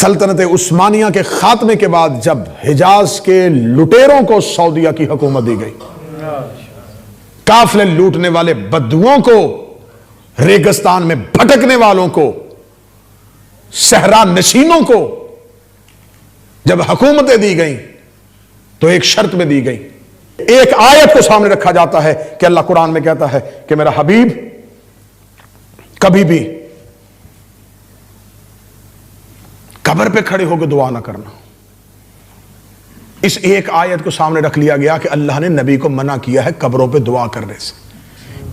سلطنت عثمانیہ کے خاتمے کے بعد جب حجاز کے لٹیروں کو سعودیہ کی حکومت دی گئی، قافلے لوٹنے والے بدوؤں کو، ریگستان میں بھٹکنے والوں کو، صحرا نشینوں کو جب حکومتیں دی گئیں تو ایک شرط میں دی گئی، ایک آیت کو سامنے رکھا جاتا ہے کہ اللہ قرآن میں کہتا ہے کہ میرا حبیب کبھی بھی قبر پہ کھڑے ہو کے دعا نہ کرنا۔ اس ایک آیت کو سامنے رکھ لیا گیا کہ اللہ نے نبی کو منع کیا ہے قبروں پہ دعا کرنے سے۔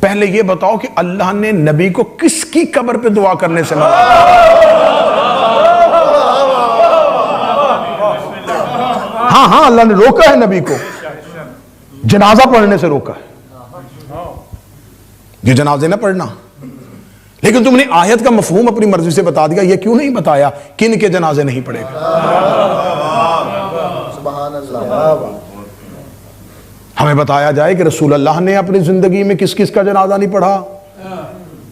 پہلے یہ بتاؤ کہ اللہ نے نبی کو کس کی قبر پہ دعا کرنے سے منع کیا؟ ہاں اللہ نے روکا ہے نبی کو، جنازہ پڑھنے سے روکا ہے، یہ جنازے نہ پڑھنا، لیکن تم نے آیت کا مفہوم اپنی مرضی سے بتا دیا۔ یہ کیوں نہیں بتایا کن کے جنازے نہیں پڑھے گا؟ ہمیں بتایا جائے کہ رسول اللہ نے اپنی زندگی میں کس کس کا جنازہ نہیں پڑھا،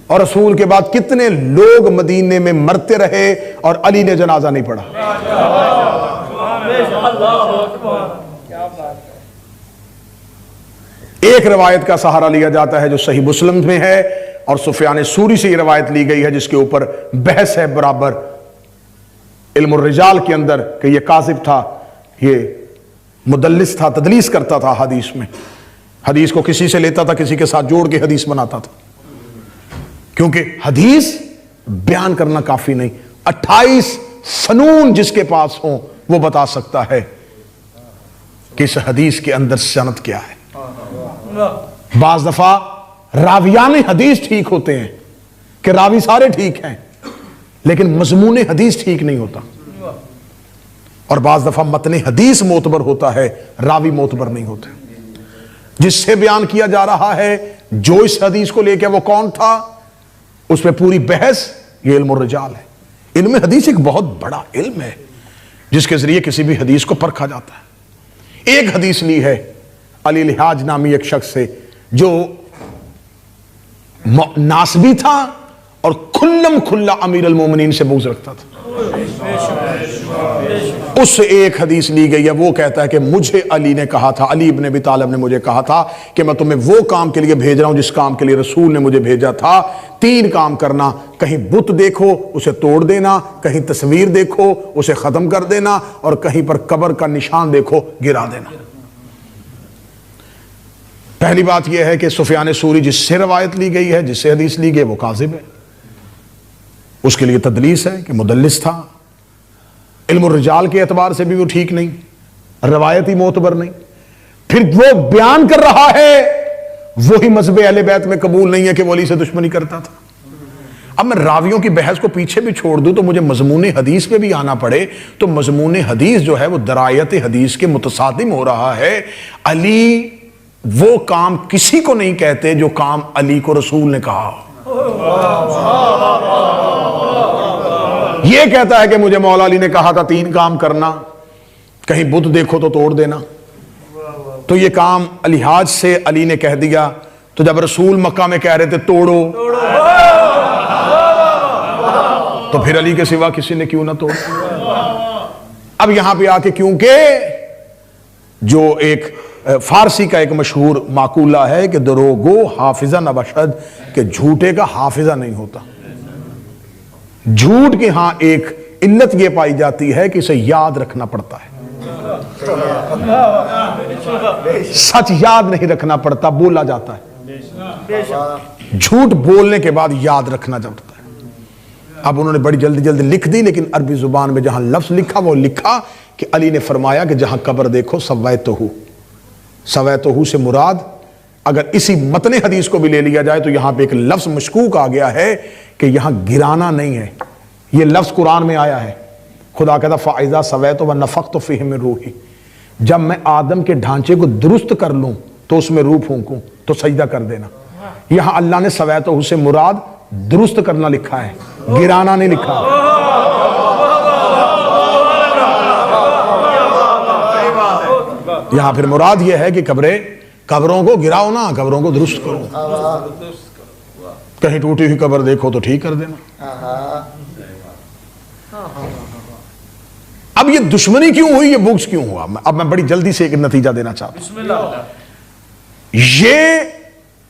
اور رسول کے بعد کتنے لوگ مدینے میں مرتے رہے اور علی نے جنازہ نہیں پڑھا۔ ایک روایت کا سہارا لیا جاتا ہے جو صحیح مسلم میں ہے، اور سفیان ثوری سے یہ روایت لی گئی ہے جس کے اوپر بحث ہے برابر علم الرجال کے اندر کہ یہ کاذب تھا، یہ مدلس تھا، تدلیس کرتا تھا حدیث میں، حدیث کو کسی سے لیتا تھا، کسی کے ساتھ جوڑ کے حدیث بناتا تھا، کیونکہ حدیث بیان کرنا کافی نہیں، 28 فنون جس کے پاس ہوں وہ بتا سکتا ہے کہ اس حدیث کے اندر سند کیا ہے۔ بعض دفعہ راویان حدیث ٹھیک ہوتے ہیں کہ راوی سارے ٹھیک ہیں، لیکن مضمون حدیث ٹھیک نہیں ہوتا، اور بعض دفعہ متن حدیث معتبر ہوتا ہے، راوی معتبر نہیں ہوتے۔ جس سے بیان کیا جا رہا ہے، جو اس حدیث کو لے کے وہ کون تھا، اس پہ پوری بحث یہ علم الرجال ہے۔ علم حدیث ایک بہت بڑا علم ہے جس کے ذریعے کسی بھی حدیث کو پرکھا جاتا ہے۔ ایک حدیث لی ہے علی لحاج نامی ایک شخص سے جو ناسبی تھا اور کھلم کھلا امیر المومنین سے بغض رکھتا تھا۔ اس سے ایک حدیث لی گئی ہے، وہ کہتا ہے کہ مجھے علی نے کہا تھا، علی ابن ابی طالب نے مجھے کہا تھا کہ میں تمہیں وہ کام کے لیے بھیج رہا ہوں جس کام کے لیے رسول نے مجھے بھیجا تھا، 3 کام کرنا، کہیں بت دیکھو اسے توڑ دینا، کہیں تصویر دیکھو اسے ختم کر دینا، اور کہیں پر قبر کا نشان دیکھو گرا دینا۔ پہلی بات یہ ہے کہ سفیان ثوری جس سے روایت لی گئی ہے، جس سے حدیث لی گئی، وہ کاذب ہے، اس کے لیے تدلیس ہے کہ مدلس تھا، علم الرجال کے اعتبار سے بھی وہ ٹھیک نہیں، روایتی معتبر نہیں، پھر وہ بیان کر رہا ہے وہی مذہب اہل بیت میں قبول نہیں ہے کہ وہ علی سے دشمنی کرتا تھا۔ اب میں راویوں کی بحث کو پیچھے بھی چھوڑ دوں تو مجھے مضمون حدیث پہ بھی آنا پڑے، تو مضمون حدیث جو ہے وہ درایت حدیث کے متصادم ہو رہا ہے۔ علی وہ کام کسی کو نہیں کہتے جو کام علی کو رسول نے کہا۔ یہ کہتا ہے کہ مجھے مولا علی نے کہا تھا 3 کام کرنا، کہیں بت دیکھو تو توڑ دینا، تو یہ کام الحاج سے علی نے کہہ دیا، تو جب رسول مکہ میں کہہ رہے تھے توڑو، تو پھر علی کے سوا کسی نے کیوں نہ توڑا۔ اب یہاں پہ آ کے کیونکہ جو ایک فارسی کا ایک مشہور معقولہ ہے کہ دروگو حافظہ نبشد، کہ جھوٹے کا حافظہ نہیں ہوتا، جھوٹ کے ہاں ایک علت یہ پائی جاتی ہے کہ اسے یاد رکھنا پڑتا ہے، سچ یاد نہیں رکھنا پڑتا، بولا جاتا ہے، جھوٹ بولنے کے بعد یاد رکھنا پڑتا ہے۔ اب انہوں نے بڑی جلدی جلدی لکھ دی، لیکن عربی زبان میں جہاں لفظ لکھا وہ لکھا کہ علی نے فرمایا کہ جہاں قبر دیکھو سویتہو، سویتہو سے مراد اگر اسی متن حدیث کو بھی لے لیا جائے تو یہاں پہ ایک لفظ مشکوک آ گیا ہے کہ یہاں گرانا نہیں ہے، یہ لفظ قرآن میں آیا ہے، خدا کہتا فَإِذَا سَوَيْتُ وَنَفَخْتُ فِيهِ مِن رُوحِي، جب میں آدم کے ڈھانچے کو درست کر لوں تو اس میں روح پھونکوں تو سجدہ کر دینا۔ یہاں اللہ نے سویتہو سے مراد درست کرنا لکھا ہے، گرانا نہیں لکھا۔ یہاں پھر مراد یہ ہے کہ قبروں کو گراؤ نہ، قبروں کو درست کرو، کہیں ٹوٹی ہوئی قبر دیکھو تو ٹھیک کر دینا۔ اب یہ دشمنی کیوں ہوئی، یہ بغض کیوں ہوا؟ اب میں بڑی جلدی سے ایک نتیجہ دینا چاہتا ہوں. یہ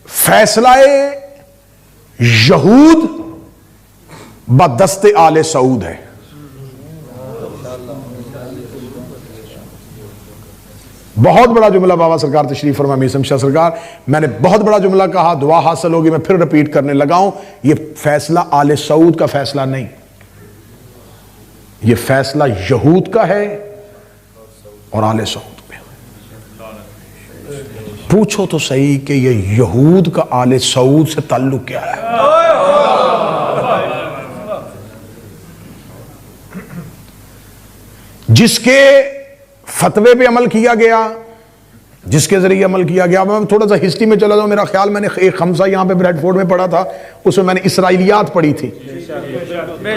فیصلہ یہود بدست آل سعود ہے. بہت بڑا جملہ بابا سرکار تشریف فرما میثم شاہ سرکار، میں نے بہت بڑا جملہ کہا، دعا حاصل ہوگی، میں پھر رپیٹ کرنے لگا ہوں. یہ فیصلہ آل سعود کا فیصلہ نہیں، یہ فیصلہ یہود کا ہے اور آل سعود میں. پوچھو تو صحیح کہ یہ یہود کا آل سعود سے تعلق کیا ہے؟ جس کے فتوے پہ عمل کیا گیا، جس کے ذریعے عمل کیا گیا. میں تھوڑا سا ہسٹری میں چلا جاؤں. میرا خیال میں نے ایک خمسہ یہاں پہ بریڈ فورڈ میں پڑھا تھا، اس میں نے اسرائیلیات پڑھی تھی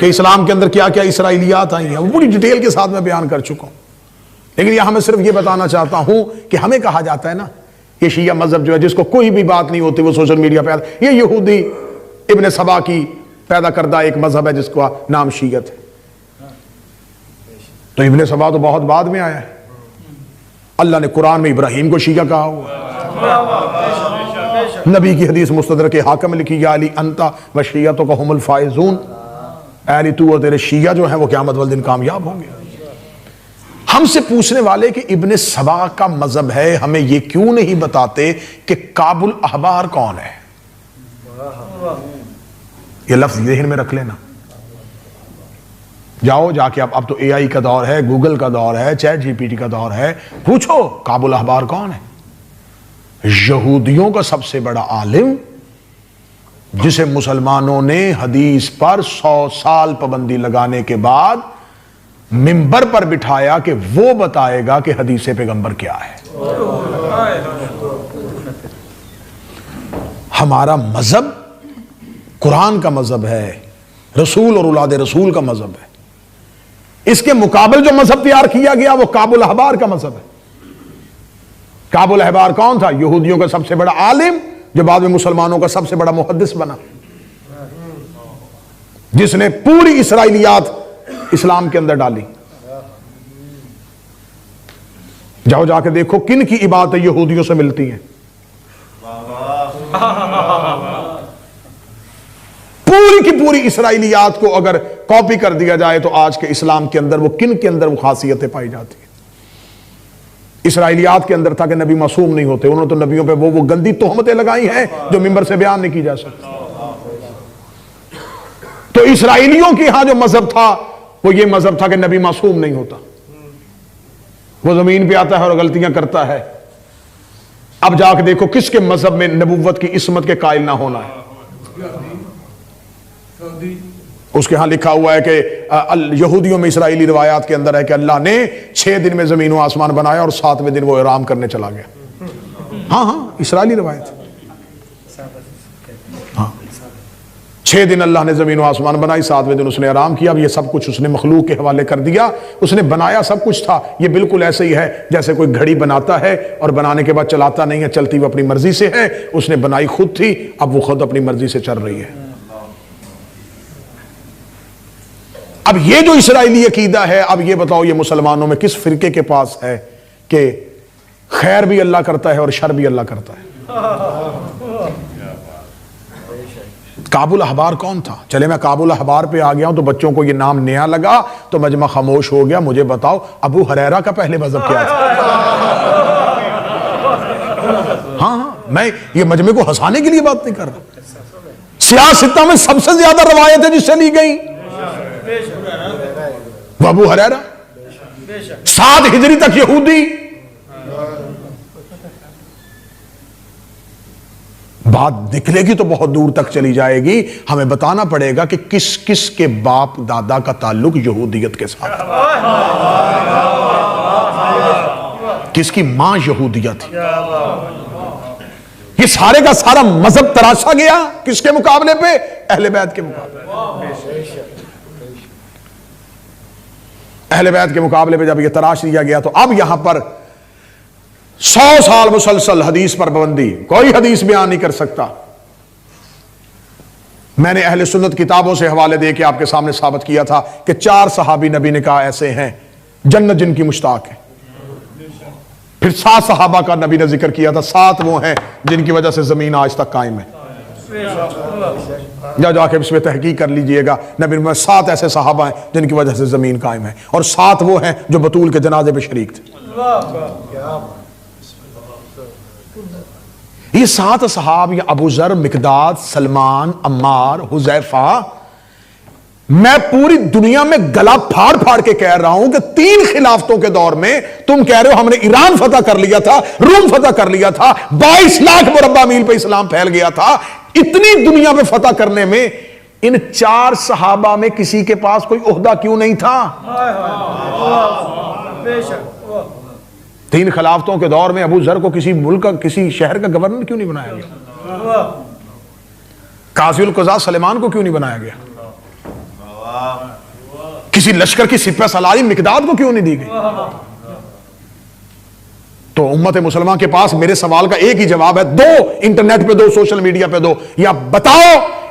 کہ اسلام کے اندر کیا کیا اسرائیلیات آئی ہیں. وہ پوری ڈیٹیل کے ساتھ میں بیان کر چکا ہوں. لیکن یہاں میں صرف یہ بتانا چاہتا ہوں کہ ہمیں کہا جاتا ہے نا، یہ شیعہ مذہب جو ہے جس کو کوئی بھی بات نہیں ہوتی وہ سوشل میڈیا پہ آتا، یہ یہودی ابن سبا کی پیدا کردہ ایک مذہب ہے جس کا نام شیعت ہے. تو ابن سبا تو بہت بعد میں آیا ہے. اللہ نے قرآن میں ابراہیم کو شیعہ کہا ہوا، نبی کی حدیث مستدرک حاکم لکھی، یا علی انت و شیعتک هم الفائزون، اے علی تو اور تیرے شیعہ جو ہیں وہ قیامت والے دن کامیاب ہوں گے. ہم سے پوچھنے والے کہ ابن سبا کا مذہب ہے، ہمیں یہ کیوں نہیں بتاتے کہ کعب الاحبار کون ہے؟ یہ لفظ ذہن میں رکھ لینا. جاؤ جا کے اب تو اے آئی کا دور ہے، گوگل کا دور ہے، چیٹ جی پی ٹی کا دور ہے، پوچھو کعب الاحبار کون ہے؟ یہودیوں کا سب سے بڑا عالم، جسے مسلمانوں نے حدیث پر 100 سال پابندی لگانے کے بعد منبر پر بٹھایا کہ وہ بتائے گا کہ حدیث پیغمبر کیا ہے. ہمارا مذہب قرآن کا مذہب ہے، رسول اور اولاد رسول کا مذہب ہے. اس کے مقابل جو مذہب تیار کیا گیا وہ کعب الاحبار کا مذہب ہے. کعب الاحبار کون تھا؟ یہودیوں کا سب سے بڑا عالم جو بعد میں مسلمانوں کا سب سے بڑا محدث بنا، جس نے پوری اسرائیلیات اسلام کے اندر ڈالی. جاؤ جا کے دیکھو کن کی عبادتیں یہودیوں سے ملتی ہیں. پوری کی پوری اسرائیلیات کو اگر کاپی کر دیا جائے تو آج کے اسلام کے اندر وہ کن کے اندر وہ خاصیتیں پائی جاتی ہیں. اسرائیلیات کے اندر تھا کہ نبی معصوم نہیں ہوتے، انہوں نے تو نبیوں پہ وہ گندی تہمتیں لگائی ہیں جو منبر سے بیان نہیں کی جا سکتی. تو اسرائیلیوں کی ہاں جو مذہب تھا وہ یہ مذہب تھا کہ نبی معصوم نہیں ہوتا، وہ زمین پہ آتا ہے اور غلطیاں کرتا ہے. اب جا کے دیکھو کس کے مذہب میں نبوت کی عصمت کے قائل نہ ہونا ہے. اس کے ہاں لکھا ہوا ہے کہ یہودیوں میں اسرائیلی روایات کے اندر ہے کہ اللہ نے 6 دن میں زمین و آسمان بنایا اور 7ویں دن وہ آرام کرنے چلا گیا. ہاں اسرائیلی روایت. ہاں 6 دن اللہ نے زمین و آسمان بنائی، 7ویں دن اس نے آرام کیا. اب یہ سب کچھ اس نے مخلوق کے حوالے کر دیا. اس نے بنایا سب کچھ تھا. یہ بالکل ایسے ہی ہے جیسے کوئی گھڑی بناتا ہے اور بنانے کے بعد چلاتا نہیں ہے، چلتی وہ اپنی مرضی سے ہے. اس نے بنائی خود تھی، اب وہ خود اپنی مرضی سے چل رہی ہے. اب یہ جو اسرائیلی عقیدہ ہے، اب یہ بتاؤ یہ مسلمانوں میں کس فرقے کے پاس ہے کہ خیر بھی اللہ کرتا ہے اور شر بھی اللہ کرتا ہے؟ کعب الاحبار کون تھا؟ چلے میں کعب الاحبار پہ آ گیا ہوں تو بچوں کو یہ نام نیا لگا تو مجمع خاموش ہو گیا. مجھے بتاؤ ابو ہریرہ کا پہلے مذہب کیا تھا؟ ہاں میں یہ مجمع کو ہنسانے کے لیے بات نہیں کر رہا. سیاستہ میں سب سے زیادہ روایتیں جس سے لی گئی وہ ابو ہریرہ. 7 ہجری تک یہودی. بات نکلے گی تو بہت دور تک چلی جائے گی. ہمیں بتانا پڑے گا کہ کس کس کے باپ دادا کا تعلق یہودیت کے ساتھ، کس کی ماں یہودیہ تھی. یہ سارے کا سارا مذہب تراشا گیا کس کے مقابلے پہ؟ اہل بیت کے مقابلے. اہل بیت کے مقابلے پہ جب یہ تراش لیا گیا تو اب یہاں پر 100 سال مسلسل حدیث پر پابندی، کوئی حدیث بیان نہیں کر سکتا. میں نے اہل سنت کتابوں سے حوالے دے کے آپ کے سامنے ثابت کیا تھا کہ 4 صحابی نبی نے کہا ایسے ہیں جنت جن کی مشتاق ہے. پھر 7 صحابہ کا نبی نے ذکر کیا تھا، 7 وہ ہیں جن کی وجہ سے زمین آج تک قائم ہے. جا کے اس میں تحقیق کر لیجئے گا، نبی میں 7 ایسے صحابہ ہیں جن کی وجہ سے زمین قائم ہے، اور 7 وہ ہیں جو بطول کے جنازے پہ شریک تھے. یہ 7 صحابہ، یہ ابو ذر، مقداد، سلمان، عمار، حذیفہ. میں پوری دنیا میں گلا پھاڑ پھاڑ کے کہہ رہا ہوں کہ 3 خلافتوں کے دور میں تم کہہ رہے ہو ہم نے ایران فتح کر لیا تھا، روم فتح کر لیا تھا، 22 لاکھ مربع میل پہ اسلام پھیل گیا تھا. اتنی دنیا پہ فتح کرنے میں ان 4 صحابہ میں کسی کے پاس کوئی عہدہ کیوں نہیں تھا؟ 3 خلافتوں کے دور میں ابو ذر کو کسی ملک کا، کسی شہر کا گورنر کیوں نہیں بنایا گیا؟ قاضی القضاء سلیمان کو کیوں نہیں بنایا گیا؟ کسی لشکر کی سپہ سالاری مقداد کو کیوں نہیں دی گئی؟ تو امت مسلمان کے پاس میرے سوال کا ایک ہی جواب ہے، دو، انٹرنیٹ پہ دو، سوشل میڈیا پہ دو، یا بتاؤ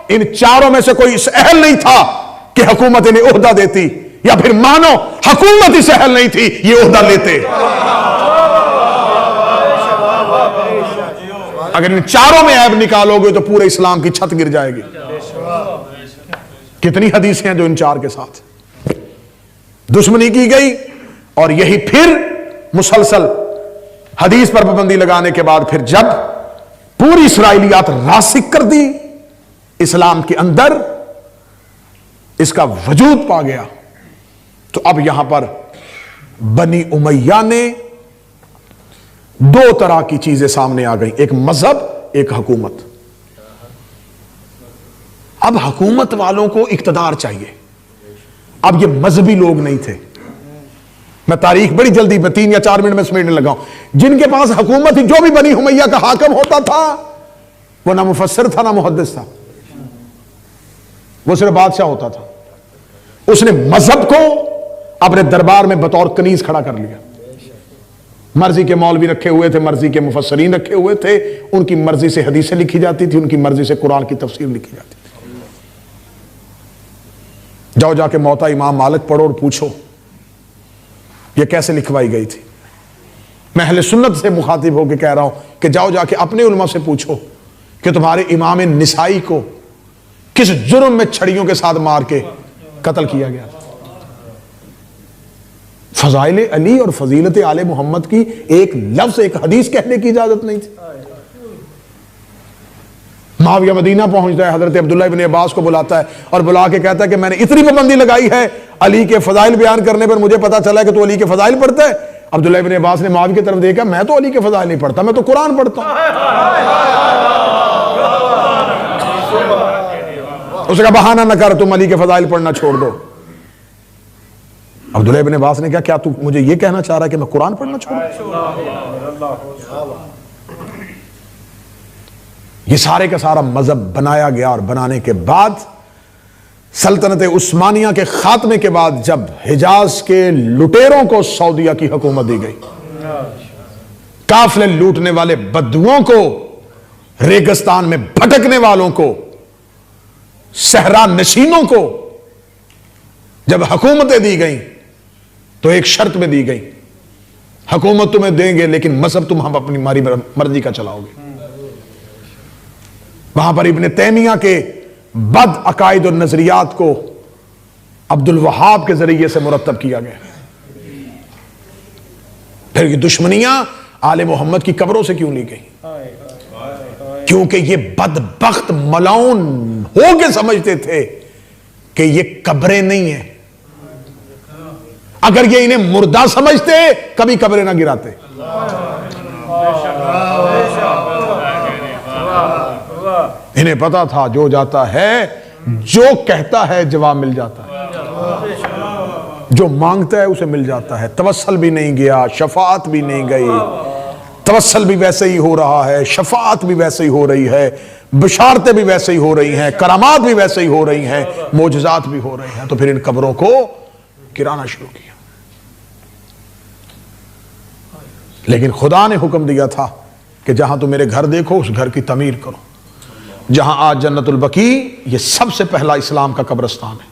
ان 4 میں سے کوئی اس اہل نہیں تھا کہ حکومت انہیں عہدہ دیتی، یا پھر مانو حکومت اس اہل نہیں تھی یہ عہدہ لیتے. اگر ان 4 میں عیب نکالو گے تو پورے اسلام کی چھت گر جائے گی. کتنی حدیثیں ہیں جو ان 4 کے ساتھ دشمنی کی گئی، اور یہی پھر مسلسل حدیث پر پابندی لگانے کے بعد پھر جب پوری اسرائیلیات راسخ کر دی اسلام کے اندر، اس کا وجود پا گیا، تو اب یہاں پر بنی امیہ نے 2 طرح کی چیزیں سامنے آ گئیں، ایک مذہب، ایک حکومت. اب حکومت والوں کو اقتدار چاہیے. اب یہ مذہبی لوگ نہیں تھے. میں تاریخ بڑی جلدی میں 3 یا 4 منٹ میں سمیٹنے لگا ہوں. جن کے پاس حکومت تھی، جو بھی بنی امیہ کا حاکم ہوتا تھا وہ نہ مفسر تھا نہ محدث تھا، وہ صرف بادشاہ ہوتا تھا. اس نے مذہب کو اپنے دربار میں بطور کنیز کھڑا کر لیا. مرضی کے مولوی رکھے ہوئے تھے، مرضی کے مفسرین رکھے ہوئے تھے، ان کی مرضی سے حدیثیں لکھی جاتی تھی، ان کی مرضی سے قرآن کی تفسیر لکھی جاتی تھی. جاؤ جا کے موطا امام مالک پڑھو اور پوچھو یہ کیسے لکھوائی گئی تھی. میں اہل سنت سے مخاطب ہو کے کہہ رہا ہوں کہ جاؤ جا کے اپنے علماء سے پوچھو کہ تمہارے امام نسائی کو کس جرم میں چھڑیوں کے ساتھ مار کے قتل کیا گیا. فضائل علی اور فضیلت آل محمد کی ایک لفظ، ایک حدیث کہنے کی اجازت نہیں تھی. معاویہ مدینہ پہنچتا ہے، حضرت عبداللہ ابن عباس کو بلاتا ہے اور بلا کے کہتا ہے کہ میں نے اتنی پابندی لگائی ہے علی کے فضائل بیان کرنے پر، مجھے پتا چلا ہے کہ تو علی کے فضائل پڑھتا ہے. عبداللہ ابن عباس نے معاویہ کی طرف دیکھا، میں تو علی کے فضائل نہیں پڑھتا، میں تو قرآن پڑھتا ہوں. اس کا بہانہ نہ کر، تم علی کے فضائل پڑھنا چھوڑ دو. عبداللہ ابن عباس نے کہا کیا تو مجھے یہ کہنا چاہ رہا ہے کہ میں قرآن پڑھنا چھوڑوں؟ یہ سارے کا سارا مذہب بنایا گیا، اور بنانے کے بعد سلطنت عثمانیہ کے خاتمے کے بعد جب حجاز کے لٹیروں کو سعودیہ کی حکومت دی گئی، قافلے لوٹنے والے بدوؤں کو، ریگستان میں بھٹکنے والوں کو، صحرا نشینوں کو جب حکومتیں دی گئیں تو ایک شرط میں دی گئی، حکومت تمہیں دیں گے لیکن مذہب تم ہم اپنی مرضی کا چلاؤ گے. وہاں پر ابن تیمیہ کے بد عقائد اور نظریات کو عبد الوہاب کے ذریعے سے مرتب کیا گیا. پھر یہ دشمنیاں آل محمد کی قبروں سے کیوں لی گئی؟ کیونکہ یہ بدبخت ملعون ہو کے سمجھتے تھے کہ یہ قبریں نہیں ہیں. اگر یہ انہیں مردہ سمجھتے کبھی قبریں نہ گراتے. انہیں پتا تھا جو جاتا ہے، جو کہتا ہے جواب مل جاتا ہے، جو مانگتا ہے اسے مل جاتا ہے. توسل بھی نہیں گیا، شفاعت بھی نہیں گئی. توسل بھی ویسے ہی ہو رہا ہے، شفاعت بھی ویسے ہی ہو رہی ہے، بشارتیں بھی ویسے ہی ہو رہی ہیں، کرامات بھی ویسے ہی ہو رہی ہیں، معجزات بھی ہو رہے ہیں. تو پھر ان قبروں کو گرانا شروع کیا. لیکن خدا نے حکم دیا تھا کہ جہاں تم میرے گھر دیکھو اس گھر کی تعمیر کرو. جہاں آج جنت البقیع، یہ سب سے پہلا اسلام کا قبرستان ہے.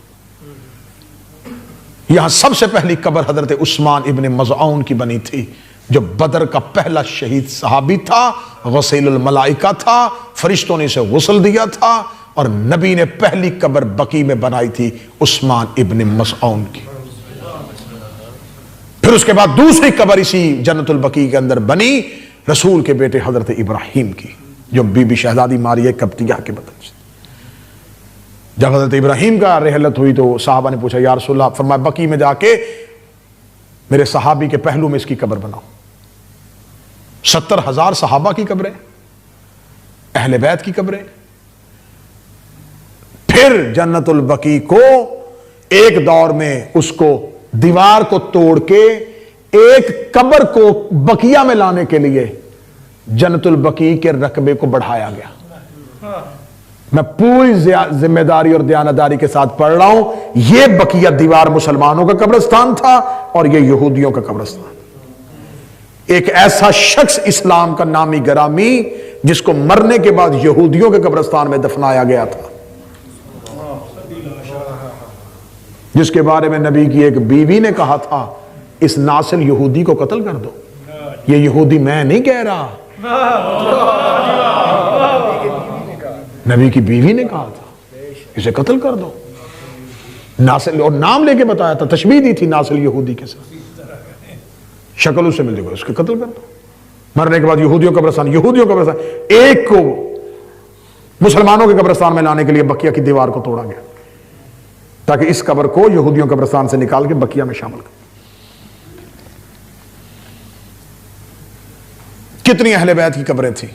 یہاں سب سے پہلی قبر حضرت عثمان ابن مظعون کی بنی تھی، جو بدر کا پہلا شہید صحابی تھا، غسیل الملائکہ تھا، فرشتوں نے اسے غسل دیا تھا، اور نبی نے پہلی قبر بقی میں بنائی تھی عثمان ابن مظعون کی۔ پھر اس کے بعد دوسری قبر اسی جنت البقیع کے اندر بنی رسول کے بیٹے حضرت ابراہیم کی، جو بی بی شہزادی ماریہ قبطیہ کے بدن سے۔ جب حضرت ابراہیم کا رحلت ہوئی تو صحابہ نے پوچھا یا رسول اللہ، فرمایا بقیع میں جا کے میرے صحابی کے پہلو میں اس کی قبر بناؤ۔ 70,000 صحابہ کی قبریں، اہل بیت کی قبریں۔ پھر جنت البقیع کو ایک دور میں اس کو دیوار کو توڑ کے ایک قبر کو بقیہ میں لانے کے لیے جنت البقیع کے رقبے کو بڑھایا گیا۔ میں پوری ذمہ داری اور دیانتداری کے ساتھ پڑھ رہا ہوں، یہ بقیہ دیوار مسلمانوں کا قبرستان تھا اور یہ یہودیوں کا قبرستان۔ ایک ایسا شخص اسلام کا نامی گرامی جس کو مرنے کے بعد یہودیوں کے قبرستان میں دفنایا گیا تھا، جس کے بارے میں نبی کی ایک بیوی نے کہا تھا اس ناسل یہودی کو قتل کر دو۔ یہ یہودی میں نہیں کہہ رہا، نبی کی بیوی نے کہا تھا اسے قتل کر دو، ناسل، اور نام لے کے بتایا تھا، تشبیہ دی تھی ناسل یہودی کے ساتھ، شکل اس سے مل جائے گا، اس کے قتل کر دو۔ مرنے کے بعد یہودیوں کا قبرستان ایک کو مسلمانوں کے قبرستان میں لانے کے لیے بقیہ کی دیوار کو توڑا گیا تاکہ اس قبر کو یہودیوں قبرستان سے نکال کے بقیہ میں شامل کر۔ کتنی اہل بیت کی قبریں تھیں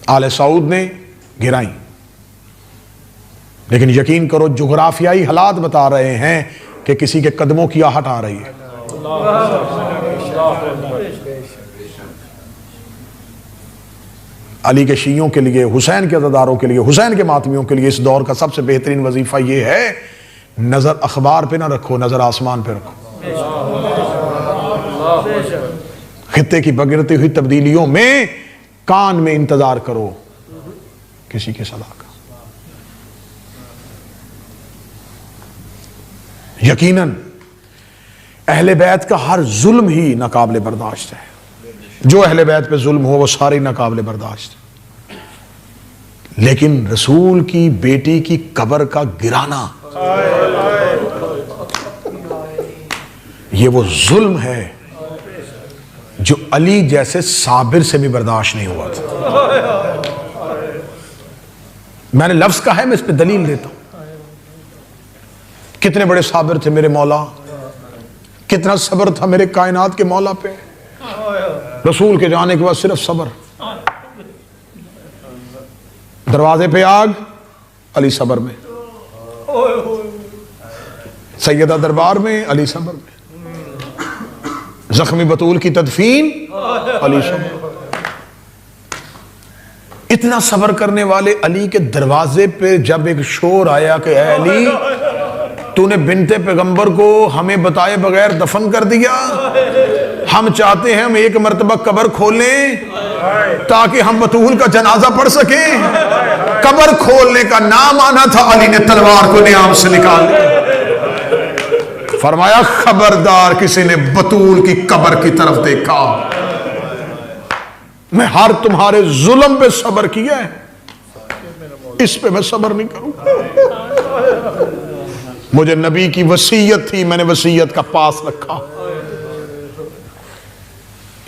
آل سعود نے گرائیں، لیکن یقین کرو جغرافیائی حالات بتا رہے ہیں کہ کسی کے قدموں کی آہٹ آ رہی ہے۔ علی کے شیعوں کے لیے، حسین کے عزاداروں کے لیے، حسین کے ماتمیوں کے لیے اس دور کا سب سے بہترین وظیفہ یہ ہے، نظر اخبار پہ نہ رکھو، نظر آسمان پہ رکھو۔ خطے کی بگڑتی ہوئی تبدیلیوں میں کان میں انتظار کرو کسی کے صدا کا۔ یقیناً اہل بیت کا ہر ظلم ہی ناقابل برداشت ہے، جو اہل بیت پہ ظلم ہو وہ سارے ناقابل برداشت ہے، لیکن رسول کی بیٹی کی قبر کا گرانا یہ وہ ظلم ہے جو علی جیسے صابر سے بھی برداشت نہیں ہوا تھا۔ میں نے لفظ کہا ہے، میں اس پہ دلیل دیتا ہوں۔ کتنے بڑے صابر تھے میرے مولا، کتنا صبر تھا میرے کائنات کے مولا پہ، رسول کے جانے کے بعد صرف صبر۔ دروازے پہ آگ، علی صبر میں، سیدہ دربار میں، علی صبر میں، زخمی بطول کی تدفین، علی صبر۔ اتنا صبر کرنے والے علی کے دروازے پہ جب ایک شور آیا کہ اے علی، تو نے بنت پیغمبر کو ہمیں بتائے بغیر دفن کر دیا، ہم چاہتے ہیں ہم ایک مرتبہ قبر کھولیں تاکہ ہم بطول کا جنازہ پڑھ سکیں۔ قبر کھولنے کا نام آنا تھا، علی نے تلوار کو نیام سے نکال دیا، فرمایا خبردار کسی نے بطول کی قبر کی طرف دیکھا، میں ہر تمہارے ظلم پہ صبر کیا ہے، اس پہ میں صبر نہیں کروں۔ مجھے نبی کی وصیت تھی، میں نے وصیت کا پاس رکھا۔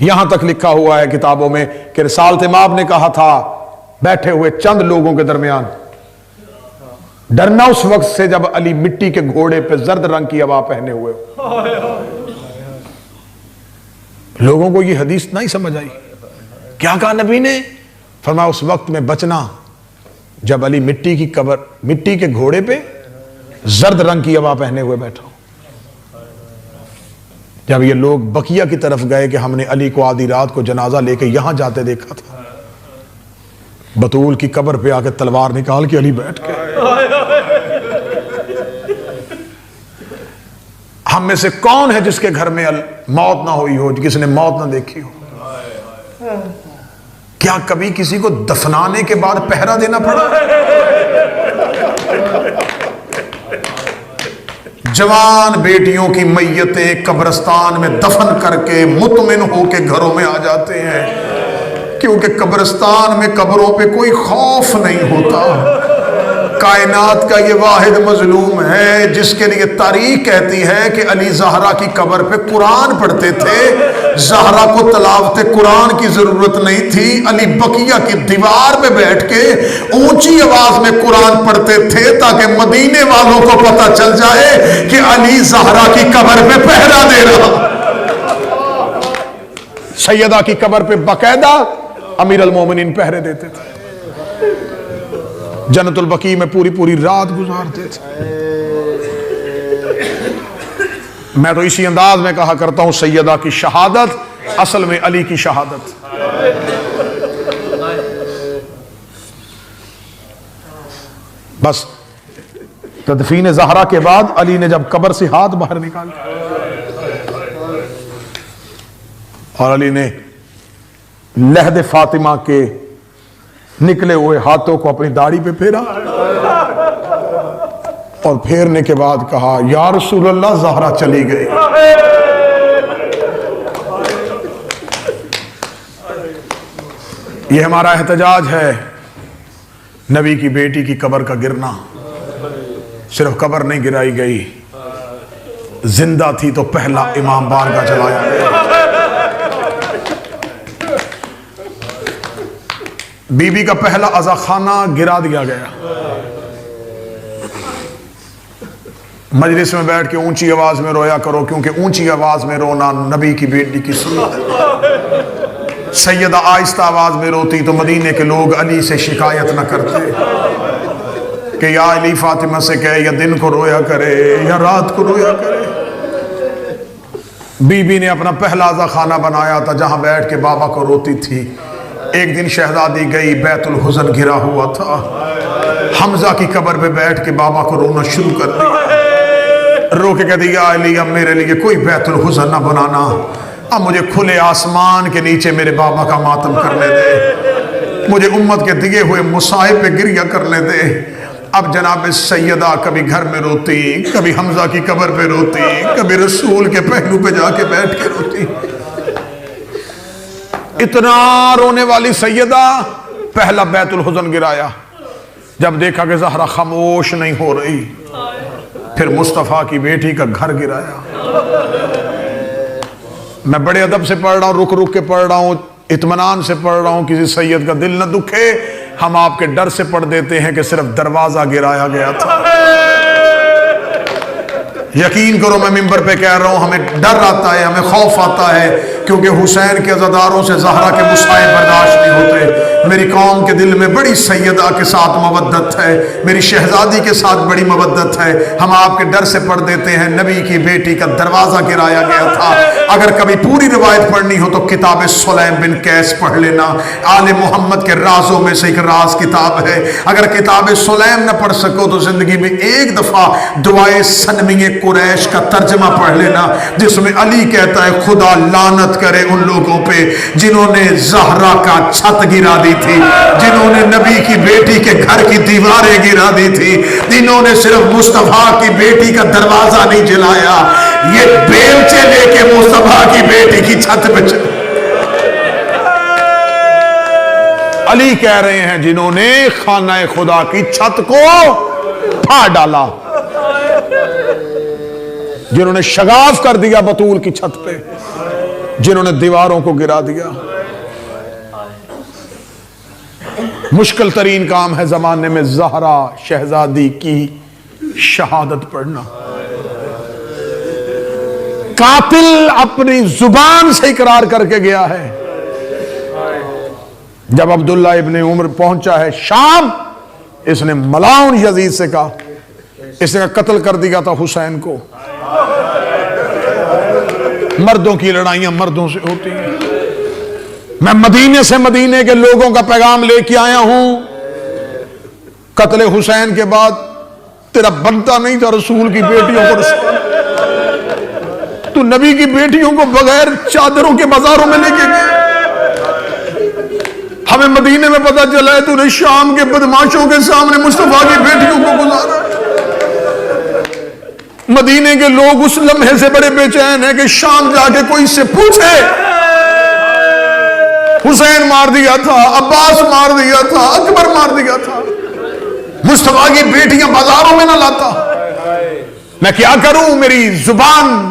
یہاں تک لکھا ہوا ہے کتابوں میں کہ رسالت مآب نے کہا تھا بیٹھے ہوئے چند لوگوں کے درمیان، ڈرنا اس وقت سے جب علی مٹی کے گھوڑے پہ زرد رنگ کی عبا پہنے ہوئے ہو۔ لوگوں کو یہ حدیث نہیں سمجھ آئی۔ کیا کہا نبی نے؟ فرمایا اس وقت میں بچنا جب علی مٹی کے گھوڑے پہ زرد رنگ کی عبا پہنے ہوئے بیٹھا ہو۔ جب یہ لوگ بقیہ کی طرف گئے کہ ہم نے علی کو آدھی رات کو جنازہ لے کے یہاں جاتے دیکھا تھا، بطول کی قبر پہ آ کے تلوار نکال کے علی بیٹھ کے۔ ہم میں سے کون ہے جس کے گھر میں موت نہ ہوئی ہو، کسی نے موت نہ دیکھی ہو؟ کیا کبھی کسی کو دفنانے کے بعد پہرا دینا پڑا؟ جوان بیٹیوں کی میتیں قبرستان میں دفن کر کے مطمئن ہو کے گھروں میں آ جاتے ہیں، کیونکہ قبرستان میں قبروں پہ کوئی خوف نہیں ہوتا۔ کائنات کا یہ واحد مظلوم ہے جس کے لیے تاریخ کہتی ہے کہ علی زہرا کی قبر پہ قرآن پڑھتے تھے، زہرا کو تلاوت قرآن کی ضرورت نہیں تھی، علی بقیہ کی دیوار پہ بیٹھ کے اونچی آواز میں قرآن پڑھتے تھے تاکہ مدینے والوں کو پتہ چل جائے کہ علی زہرا کی قبر پہ پہرا دے رہا۔ سیدہ کی قبر پہ باقاعدہ امیر المومنین پہرے دیتے تھے، جنت البقیع میں پوری رات گزارتے تھے۔ میں تو اسی انداز میں کہا کرتا ہوں سیدہ کی شہادت اصل میں علی کی شہادت۔ بس تدفین زہرا کے بعد علی نے جب قبر سے ہاتھ باہر نکالے اور علی نے لہد فاطمہ کے نکلے ہوئے ہاتھوں کو اپنی داڑھی پہ پھیرا اور پھیرنے کے بعد کہا یا رسول اللہ زہرا چلی گئی۔ یہ ہمارا احتجاج ہے، نبی کی بیٹی کی قبر کا گرنا۔ صرف قبر نہیں گرائی گئی، زندہ تھی تو پہلا امام بارگاہ جلایا گیا۔ بی بی کا پہلا عزا خانہ گرا دیا گیا۔ مجلس میں بیٹھ کے اونچی آواز میں رویا کرو، کیونکہ اونچی آواز میں رونا نبی کی بیٹی کی سنت ہے۔ سیدہ آہستہ آواز میں روتی تو مدینے کے لوگ علی سے شکایت نہ کرتے کہ یا علی فاطمہ سے کہے یا دن کو رویا کرے یا رات کو رویا کرے۔ بی بی نے اپنا پہلا عزا خانہ بنایا تھا جہاں بیٹھ کے بابا کو روتی تھی۔ ایک دن شہزادی گئی، بیت الحزن گھرا ہوا تھا، حمزہ کی قبر پہ بیٹھ کے بابا کو رونا شروع کر دیا۔ رو کے کہتی یا علی اب میرے لیے کوئی بیت الحزن نہ بنانا، اب مجھے کھلے آسمان کے نیچے میرے بابا کا ماتم کرنے دے، مجھے امت کے دیے ہوئے مصائب پہ گریہ کرنے دے۔ اب جناب سیدہ کبھی گھر میں روتی، کبھی حمزہ کی قبر پہ روتی، کبھی رسول کے پہلو پہ جا کے بیٹھ کے روتی۔ اتنا رونے والی سیدہ پہلا بیت الحزن گرایا، جب دیکھا کہ زہرا خاموش نہیں ہو رہی، پھر مصطفیٰ کی بیٹی کا گھر گرایا۔ میں بڑے ادب سے پڑھ رہا ہوں، رک کے پڑھ رہا ہوں، اطمینان سے پڑھ رہا ہوں، کسی سید کا دل نہ دکھے۔ ہم آپ کے ڈر سے پڑھ دیتے ہیں کہ صرف دروازہ گرایا گیا تھا۔ یقین کرو میں ممبر پہ کہہ رہا ہوں، ہمیں ڈر آتا ہے، ہمیں خوف آتا ہے، کیونکہ حسین کے عزاداروں سے زہرا کے مصائب برداشت نہیں ہوتے۔ میری قوم کے دل میں بڑی سیدہ کے ساتھ مودت ہے، میری شہزادی کے ساتھ بڑی مودت ہے۔ ہم آپ کے ڈر سے پڑھ دیتے ہیں نبی کی بیٹی کا دروازہ گرایا گیا تھا۔ اگر کبھی پوری روایت پڑھنی ہو تو کتاب سلیم بن قیس پڑھ لینا، آل محمد کے رازوں میں سے ایک راز کتاب ہے۔ اگر کتاب سلیم نہ پڑھ سکو تو زندگی میں ایک دفعہ دعائے سنمی قریش کا ترجمہ پڑھ لینا، جس میں علی کہتا ہے خدا لعنت کرے ان لوگوں پہ جنہوں نے زہرا کا چھت گرا دی تھی، جنہوں نے نبی کی بیٹی کے گھر کی دیواریں گرا دی تھی، جنہوں نے صرف مصطفیٰ کی بیٹی کا دروازہ نہیں جلایا، یہ بیلچے لے کے مصطفیٰ کی بیٹی کی چھت پہ چلے۔ علی کہہ رہے ہیں جنہوں نے خانہ خدا کی چھت کو پھاڑ ڈالا، جنہوں نے شگاف کر دیا بطول کی چھت پہ، جنہوں نے دیواروں کو گرا دیا۔ مشکل ترین کام ہے زمانے میں زہرا شہزادی کی شہادت پڑھنا۔ قاتل اپنی زبان سے اقرار کر کے گیا ہے۔ جب عبداللہ ابن عمر پہنچا ہے شام، اس نے ملاؤن یزید سے کہا، اس نے قتل کر دیا تھا حسین کو۔ مردوں کی لڑائیاں مردوں سے ہوتی ہیں۔ میں مدینے سے مدینے کے لوگوں کا پیغام لے کے آیا ہوں، قتل حسین کے بعد تیرا بنتا نہیں تھا رسول کی بیٹیوں کو رسول، تو نبی کی بیٹیوں کو بغیر چادروں کے بازاروں میں لے کے گئے۔ ہمیں مدینے میں پتہ چلا ہے تو نے شام کے بدماشوں کے سامنے مصطفیٰ کی بیٹیوں کو گزارا۔ مدینے کے لوگ اس لمحے سے بڑے بے چین ہیں کہ شام جا کے کوئی سے پوچھے حسین مار دیا تھا، عباس مار دیا تھا، اکبر مار دیا تھا، مصطفیٰ کی بیٹیاں بازاروں میں نہ لاتا، میں کیا کروں؟ میری زبان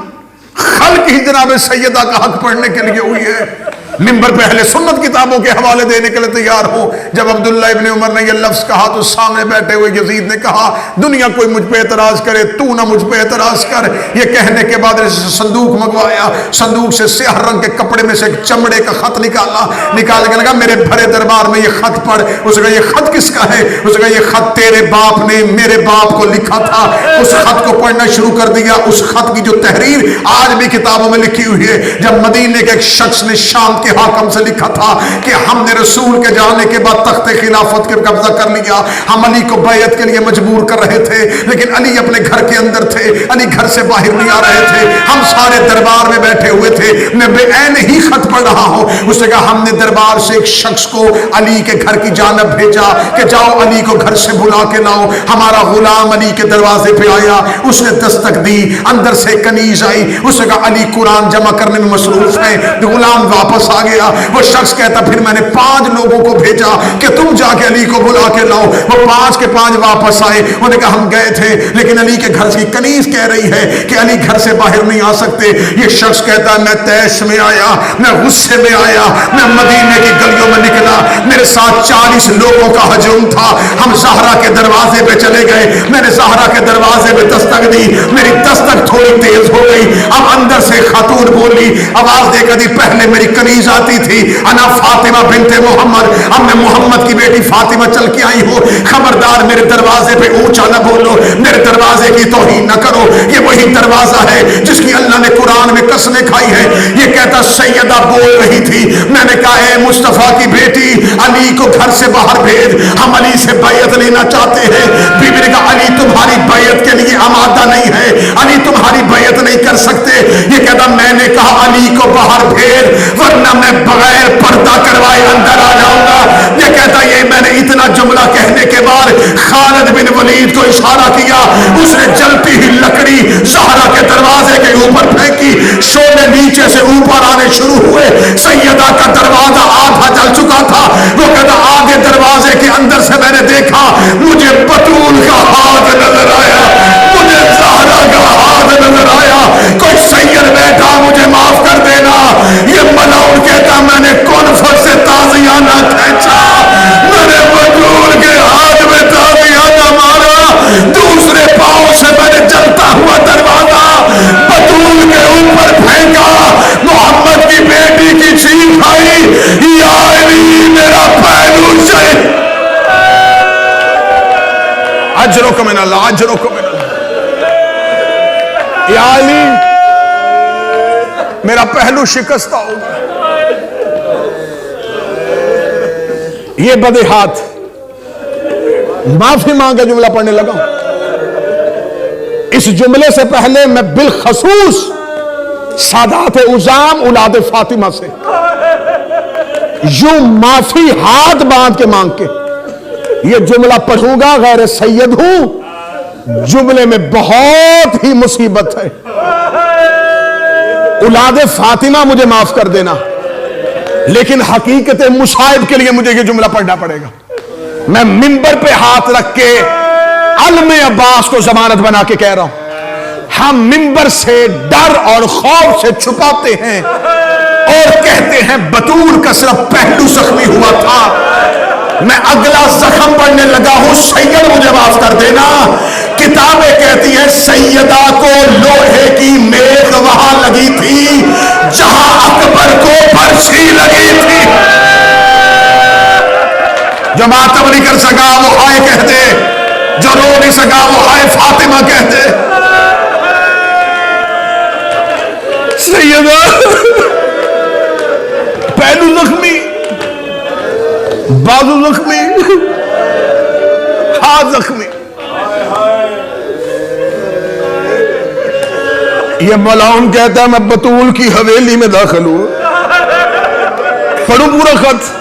خلق ہی جناب سیدہ کا حق پڑھنے کے لیے ہوئی ہے، منبر پہ اہل سنت کتابوں کے حوالے دینے کے لیے تیار ہوں۔ جب عبداللہ ابن عمر نے یہ لفظ کہا تو سامنے بیٹھے ہوئے یزید نے کہا دنیا کوئی مجھ پہ اعتراض کرے، تو نہ مجھ پہ اعتراض کر۔ یہ کہنے کے بعد صندوق منگوایا، صندوق سے سیاہ رنگ کے کپڑے میں سے ایک چمڑے کا خط نکال کے لگا میرے بھرے دربار میں یہ خط پڑھ۔ اس نے کہا یہ خط کس کا ہے؟ اس نے کہا یہ خط تیرے باپ نے میرے باپ کو لکھا تھا۔ اس خط کو پڑھنا شروع کر دیا۔ اس خط کی جو تحریر آج بھی کتابوں میں لکھی ہوئی ہے، جب مدینے کے ایک شخص نے شام کے حاکم سے لکھا تھا کہ ہم نے رسول کے جانے کے بعد تخت خلافت کے قبضہ کر لیا، ہم علی کو بیعت کے لیے مجبور کر رہے تھے، لیکن علی اپنے گھر کے اندر تھے، علی گھر سے باہر نہیں آ رہے تھے، ہم سارے دربار میں بیٹھے ہوئے تھے، میں بے عین ہی خط پڑھ رہا ہوں۔ اس نے کہا ہم نے دربار سے ایک شخص کو علی کے گھر کی جانب بھیجا کہ جاؤ علی کو گھر سے بلا کے لاؤ۔ ہمارا غلام علی کے دروازے پہ آیا، اس نے دستک دی، اندر سے کنیز آئی، اس نے کہا علی قرآن جمع کرنے میں مصروف ہے۔ غلام واپس آ گیا، وہ شخص کہتا پھر میں نے 5 لوگوں کو بھیجا کہ تم جا کے علی کو بلا کے لاؤ۔ وہ 5 کے 5 واپس آئے، انہوں نے کہا ہم گئے تھے لیکن علی کے گھر کی کنیز کہہ رہی ہے کہ علی گھر سے باہر نہیں آ سکتے۔ یہ شخص کہتا ہے میں تیش میں آیا، میں غصے میں آیا، میں مدینے کی گلیوں میں نکلا، میرے ساتھ 40 لوگوں کا ہجوم تھا، ہم زہرا کے دروازے پہ چلے گئے، میں نے زہرا کے دروازے پہ دستک دی، میری دستک تھوڑی تیز ہو گئی، اب اندر سے خاتون بولی، آواز دے کر دی پہلے میری کنیز آتی تھی انا فاطمہ بنت محمد، اب میں محمد کی بیٹی فاطمہ چل کے آئی ہوں، خبردار میرے دروازے پہ اونچا نہ بولو، میرے دروازے کی توہین نہ کرو، یہ وہی دروازہ ہے جس کی اللہ نے قرآن میں قسمیں کھائی ہے۔ یہ کہتا سیدہ بول رہی تھی، میں نے کہا اے مصطفیٰ کی بیٹی علی کو گھر سے باہر بھیج، ہم علی سے بیعت لینا چاہتے ہیں۔ بی بی نے کہا علی تمہاری بیعت کے لیے آمادہ نہیں ہے، علی تمہاری بیعت نہیں کر سکتے۔ یہ کہتا میں نے کہا علی کو باہر بھیج ورنہ میں بغیر پردہ کروائے اندر آ جاؤں گا۔ یہ کہتا یہ میں نے اتنا جملہ کہنے کے بعد خالد بن ولید کو اشارہ کیا، اس نے جلتی ہی لکڑی زہرا کے دروازے کے اوپر پھینکی، شعلے نیچے سے اوپر آنے شروع ہوئے، سیدہ کا دروازہ آدھا جل چکا تھا۔ وہ کہتا آگے دروازے کے اندر سے میں نے دیکھا مجھے بطول کا ہاتھ نظر آیا، مجھے زہرا کا ہاتھ نظر آیا، کوئی سید بیٹا مجھے معاف کر دینا۔ یہ ملعون کہتا میں نے کونفر سے تازیانہ کھینچا، میں نے بطول کے ہاتھ میں تازیانہ مارا، دوسرے پاؤں سے میں نے جلتا ہوا دروازہ بطول کے اوپر پھینکا، محمد کی بیٹی کی چیخ آئی یا علی میرا پہلو چاہیے۔ اجرکم من اللہ، اجرکم من اللہ، یا علی میرا پہلو شکستہ ہوگا۔ یہ بدے ہاتھ معافی مانگ کے جملہ پڑھنے لگا۔ اس جملے سے پہلے میں بالخصوص سادات عظام اولاد فاطمہ سے یوں معافی ہاتھ باندھ کے مانگ کے یہ جملہ پڑھوں گا، غیر سید ہوں، جملے میں بہت ہی مصیبت ہے، اولاد فاطمہ مجھے معاف کر دینا، لیکن حقیقت مصائب کے لیے مجھے یہ جملہ پڑھنا پڑے گا۔ میں منبر پہ ہاتھ رکھ کے علم عباس کو ضمانت بنا کے کہہ رہا ہوں، ہم منبر سے ڈر اور خوف سے چھپاتے ہیں اور کہتے ہیں بطول کا صرف پہلو زخمی ہوا تھا، میں اگلا زخم پڑھنے لگا ہوں، سید مجھے معاف کر دینا۔ کتابیں کہتی ہیں سیدہ کو لوہے کی میخ وہاں لگی تھی جہاں اکبر کو برچھی لگی تھی، جو ماتم نہیں کر سکا وہ ہائے کہتے، جو رو نہیں سکا وہ ہائے فاطمہ کہتے۔ سیدہ پہلو زخمی، بازو زخمی، ہاتھ زخمی۔ یہ ملعون کہتا ہے میں بطول کی حویلی میں داخل ہوں، پڑھوں پورا خط۔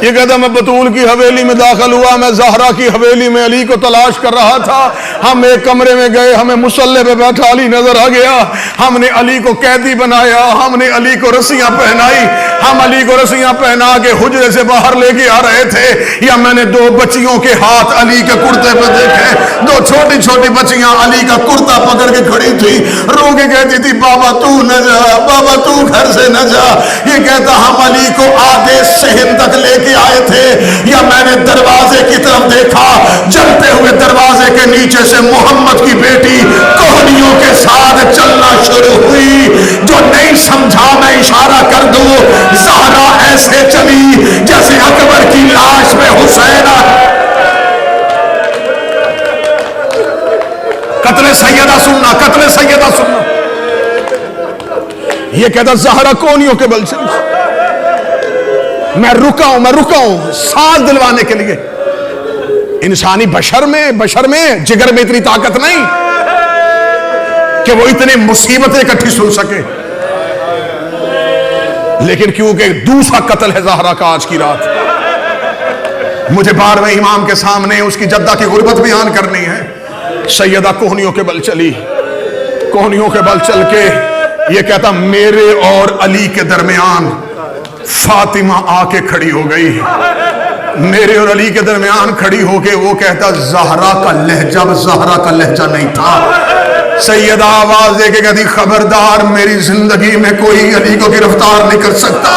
یہ کہتا ہے میں بطول کی حویلی میں داخل ہوا، میں زہرا کی حویلی میں علی کو تلاش کر رہا تھا، ہم ایک کمرے میں گئے, ہمیں مصلے پہ بیٹھا علی نظر آ گیا, ہم نے علی کو قیدی بنایا, ہم نے علی کو رسیاں پہنائی, ہم علی کو رسیاں پہنا کے حجرے سے باہر لے کے آ رہے تھے, یا میں نے دو بچیوں کے ہاتھ علی کے کرتے پہ دیکھے, دو چھوٹی چھوٹی بچیاں علی کا کرتا پکڑ کے کھڑی تھی, رو کے کہتی تھی بابا تو نہ جا, بابا تو گھر سے نہ جا. یہ کہتا ہم علی کو آدیش صحن تک لے کے آئے تھے, یا میں نے دروازے کی طرف دیکھا, جلتے ہوئے دروازے کے نیچے سے محمد کی بیٹی کوہنیوں کے ساتھ چلنا شروع ہوئی. جو نہیں سمجھا میں اشارہ کر دوں, زہرا ایسے چلی جیسے اکبر کی لاش میں حسین. قتل سیدہ سننا, قتل سیدہ سننا. یہ کہتا زہرا کوہنیوں کے بل چلی, میں رکا ہوں ساتھ دلوانے کے لیے. انسانی بشر میں جگر میں اتنی طاقت نہیں کہ وہ اتنے مصیبتیں اکٹھی سن سکے. لیکن کیونکہ دوسرا قتل ہے زہرا کا آج کی رات, مجھے 12ویں امام کے سامنے اس کی جدہ کی غربت بیان کرنی ہے. سیدہ کوہنیوں کے بل چلی, کوہنیوں کے بل چل کے یہ کہتا میرے اور علی کے درمیان فاطمہ آ کے کھڑی ہو گئی, میرے اور علی کے درمیان کھڑی ہو کے وہ کہتا زہرا کا لہجہ زہرا کا لہجہ نہیں تھا. سیدہ آواز دے کے کہتی خبردار میری زندگی میں کوئی علی کو گرفتار نہیں کر سکتا.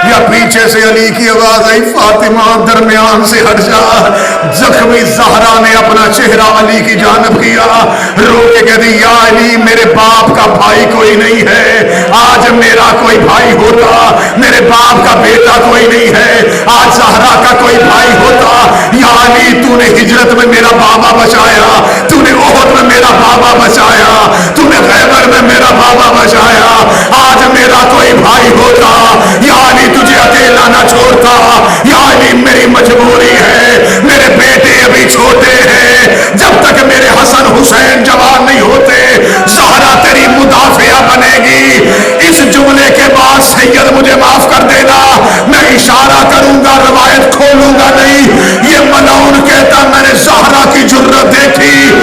یا پیچھے سے علی کی آواز آئی فاطمہ درمیان سے ہٹ جا. زخمی زہرا نے اپنا چہرہ علی کی جانب کیا, رو کے کہتی یا علی میرے باپ کا بھائی کوئی نہیں ہے, آج میرا کوئی بھائی ہوتا, میرے باپ کا بیٹا کوئی نہیں ہے, آج زہرا کا کوئی بھائی ہوتا. یا علی تو نے ہجرت میں میرا بابا بچایا, تو نے احد میں میرا بابا بچایا, تو نے خیبر میں میرا بابا بچایا, آج میرا کوئی بھائی ہوتا. یا علی تجھے اکیلا نہ چھوڑتا, یا علی میری مجبوری ہے, میرے بیٹے ابھی چھوٹے ہیں, جب تک میرے حسن حسین جوان نہیں ہوتے زہرا تیری مدافعہ بنے گی. اس جملے کے بعد سید مجھے معاف کر دینا, میں اشارہ کروں گا روایت کھولوں گا نہیں. یہ ملعون کہتا میں نے زہرا کی جرت دیکھی